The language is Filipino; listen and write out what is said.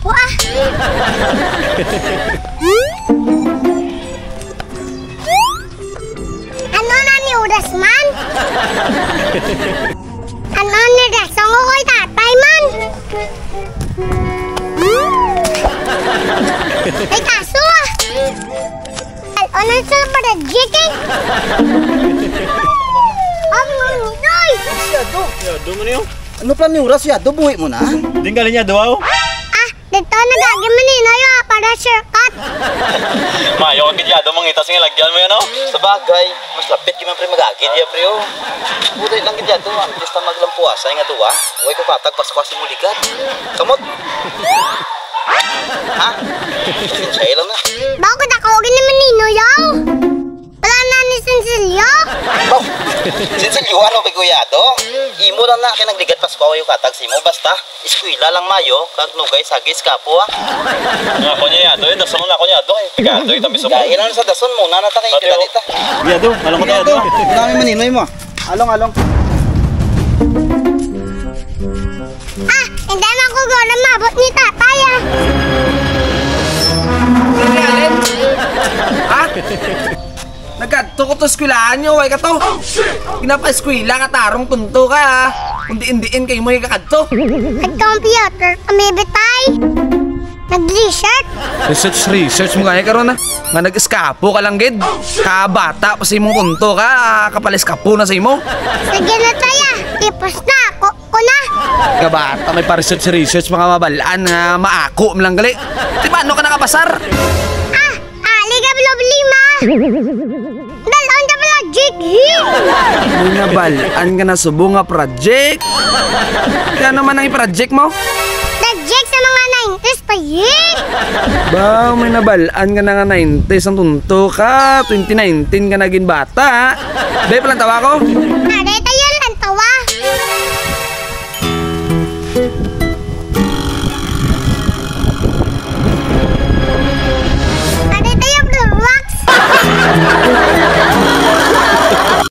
po ah. Ano na ni Udas man? Ano ni Dasong ko ko'y tatay man? Ay kaso ah. Ano sa project eh? Ang mga nitoy! Siyado. Siyado mo niyo. Ano plan ni Uras? Siyado, buhi mo na. Tinggalin niya daw. Ah, dito nagagi maninoy ah, para shortcut. Mayo kag gidyado mangitas nga lagyan mo yan oh. Sa bagay, mas lapit yung pre magagid ya pre oh. Buday lang gidyado, antes ta maglampuasa nga duwa. Way ko patag paskwasi mo ligat. Kamot. Ha? Sinsay lang na. Bakit ako ni maninoy yaw? Wala na ni Sensilyo? Baw, sinsilyo ano biguyado? Imo lang na kay nagligat pasko yung katag simo basta eskwela lang mayo kag nugay sagis kapo ah. Nga ko niya do, dason na ko niya do. Pigado ito biso ko. Dahil lang sa dason muna na ta kay kita. Biyado, alam ko Ito, dami maninoy mo. Along. Ah, hindi na ako gawin mabot ni tatay ah. Alin? Ha? Nagkadto ko to eskwelahan nyo, ay ka to. Ginapa-eskwela ka tarong tunto ka ha. Undi-indiin kayo mo yung kakadto. Nag-computer kami bitay. Nag-research. Research mo gaya ka ron ha. Nga nag-eskapo ka lang gid. Kabata pa sa imong tunto ka, kapal-eskapo na sa imo. Sige na tayo, tipos na ako ko na. Kabata may pa-research mga mabalaan nga maako mo lang gali. Di ba ano ka nakapasar? Ah, ali ka problema. Dalon ka pala, Jiggy. May nabalaan ka na subo nga project. Kaya naman ang project mo? Nag-jig sa mga 90s pa yun. Ba, may nabalaan ka na nga 90s ang tunto ka. 2019 ka naging bata. Be, palang tawa ko? Aray tayo